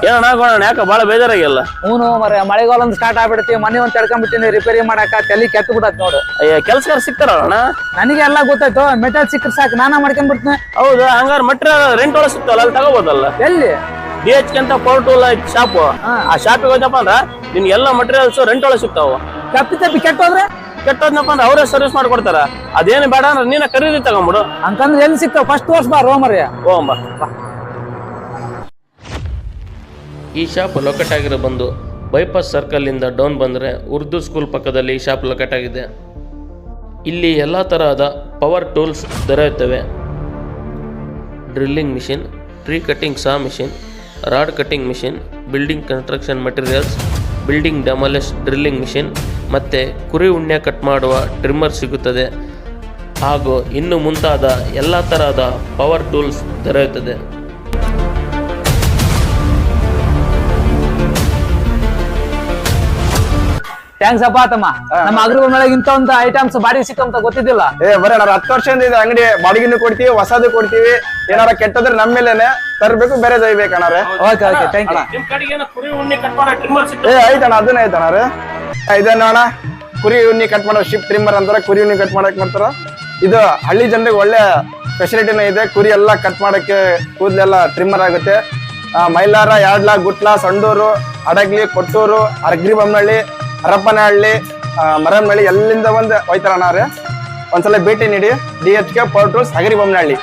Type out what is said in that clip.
ಏನಣ್ಣ ಗೋಣ ಯಾಕ ಬಾಳ ಬೇಜಾರಾಗಿಲ್ಲ? ಹ್ಞೂ ಮರ ಮಳೆಗಾಲ ಒಂದು ಸ್ಟಾರ್ಟ್ ಆಗ್ಬಿಡ್ತಿ. ಮನೆ ಒಂದು ತಡ್ಕೊಂಡ್ಬಿಟ್ಟಿನಿ ರಿಪೇರಿ ಮಾಡಾಕ ತಲೆ ಕೆಟ್ಟು ಬಿಡತ್ ನೋಡು. ಅಯ್ಯ ಕೆಲ್ಸಗಾರ ಸಿಗ್ತಾರಣ್ಣ? ನನಗೆ ಎಲ್ಲ ಗೊತ್ತಾಯ್ತು. ಮೆಟಲ್ ಸಿಕ್ಕರ್ ಸಾಕು, ನಾನಾ ಮಾಡ್ಕೊಂಡ್ಬಿಡ್ತೀನಿ. ಹೌದಾ? ಹಂಗಾರೆ ಮಟೀರಿಯಲ್ ರೆಂಟ್ ಒಳಗೆ ಸಿಗ್ತಾವಲ್ಲ, ಅಲ್ಲಿ ತಗೋಬೋದಲ್ಲ? ಎಲ್ಲಿ? DHK ಅಂತ ಪವರ್ ಟೂಲ್ ಶಾಪ್. ಆ ಶಾಪಿಗೆ ಹೋದಪ್ಪ ಅಂದ್ರ ನಿನ್ ಎಲ್ಲ ಮಟೀರಿಯಲ್ಸ್ ರೆಂಟ್ ಒಳಗೆ ಸಿಗ್ತಾವ. ತಪ್ಪಿ ಕೆಟ್ಟೋದ್ರೆ ಕೆಟ್ಟೋದ್ನಪ್ಪ ಅಂದ್ರೆ ಅವರೇ ಸರ್ವಿಸ್ ಮಾಡ್ಕೊಡ್ತಾರ. ಅದೇನು ಬೇಡ ಅಂದ್ರೆ ನೀನ ಖರೀದಿ ತಗೊಂಬಿಡು. ಅಂತಂದ್ರೆ ಎಲ್ಲಿ ಸಿಗ್ತಾವ? ಫಸ್ಟ್ ವರ್ಷ ಬಾ ರೋಮರ್ಯ. ಹೋಗಂಬ. ಈ ಶಾಪ್ ಲೊಕೇಟ್ ಆಗಿರೋ ಬಂದು ಬೈಪಾಸ್ ಸರ್ಕಲಿಂದ ಡೌನ್ ಬಂದರೆ ಉರ್ದು ಸ್ಕೂಲ್ ಪಕ್ಕದಲ್ಲಿ ಈ ಶಾಪ್ ಲೊಕೇಟ್ ಆಗಿದೆ. ಇಲ್ಲಿ ಎಲ್ಲ ತರಹದ ಪವರ್ ಟೂಲ್ಸ್ ದೊರೆಯುತ್ತವೆ. ಡ್ರಿಲ್ಲಿಂಗ್ ಮಿಷಿನ್, ಟ್ರೀ ಕಟ್ಟಿಂಗ್ ಸಾ machine, rod cutting machine, building construction materials, building demolish drilling machine ಮತ್ತು ಕುರಿ ಉಣ್ಣೆ ಕಟ್ ಮಾಡುವ ಟ್ರಿಮ್ಮರ್ ಸಿಗುತ್ತದೆ. ಹಾಗೂ ಇನ್ನು ಮುಂತಾದ ಎಲ್ಲ ತರಹದ ಪವರ್ ಟೂಲ್ಸ್ ದೊರೆಯುತ್ತದೆ. ಥ್ಯಾಂಕ್ಸ್ ಅಪ್ಪ ತಮ್ಮ. ನಮ್ಮ ಅಗ್ರಗೊಳಗೆ ಇಂತ ಒಂದು ಐಟಮ್ಸ್ ಬಾಡಿಗೆ ಸಿಕ್ಕಂತ ಗೊತ್ತಿದ್ದಿಲ್ಲ. ಬರೀ ನಾನು 10 ವರ್ಷದಿಂದ ಇದೆ ಅಂಗಡಿ. ಬಾಡಿಗೆನು ಕೊಡ್ತೀವಿ, ಹೊಸದು ಕೊಡ್ತೀವಿ. ಏನಾರ ಕೆಟ್ಟದ್ರೆ ನಮ್ಮ ಮೇಲೆನೆ ತರಬೇಕು, ಬೇರೆ ದೊಯ್ಬೇಕು ಅಣ್ಣಾರೆ. Okay okay thank you. ನಿಮ್ ಕಡೆಗೆ ಕುರಿ ಉಣ್ಣೆ ಕಟ್ ಮಾಡೋ ಟ್ರಿಮ್ಮರ್ ಐತಣ್ಣ, ಅದನ್ನ ಐತಣ್ಣ. ಇದನ್ನ ಅಣ್ಣ ಕುರಿ ಉಣ್ಣಿ ಕಟ್ ಮಾಡೋ ಶಿಪ್ ಟ್ರಿಮ್ಮರ್ ಅಂತಾರ. ಕುರಿ ಉಣ್ಣಿ ಕಟ್ ಮಾಡಕ್ ಮಾಡ್ತಾರ. ಇದು ಹಳ್ಳಿ ಜನರಿಗೆ ಒಳ್ಳೆ ಫೆಸಿಲಿಟಿನ ಇದೆ. ಕುರಿ ಎಲ್ಲ ಕಟ್ ಮಾಡಕ್ಕೆ ಕೂದಲೆಲ್ಲ ಟ್ರಿಮ್ಮರ್ ಆಗುತ್ತೆ. ಮೈಲಾರ, ಯಾಡ್ಲ, ಗುಟ್ಲ, ಸಂಡೂರು, ಹಡಗ್ಲಿ, ಕೊಟ್ಟೂರು, ಅರಗ್ರಿಬೊಮ್ಮನಹಳ್ಳಿ, ಹರಪನಹಳ್ಳಿ, ಮರಮನಹಳ್ಳಿ ಎಲ್ಲಿಂದ ಬಂದು ಹೋಯ್ತಾರಣ್ಣ. ಒಂದ್ಸಲ ಭೇಟಿ ನೀಡಿ. DHK power tools, Hagaribommanahalli.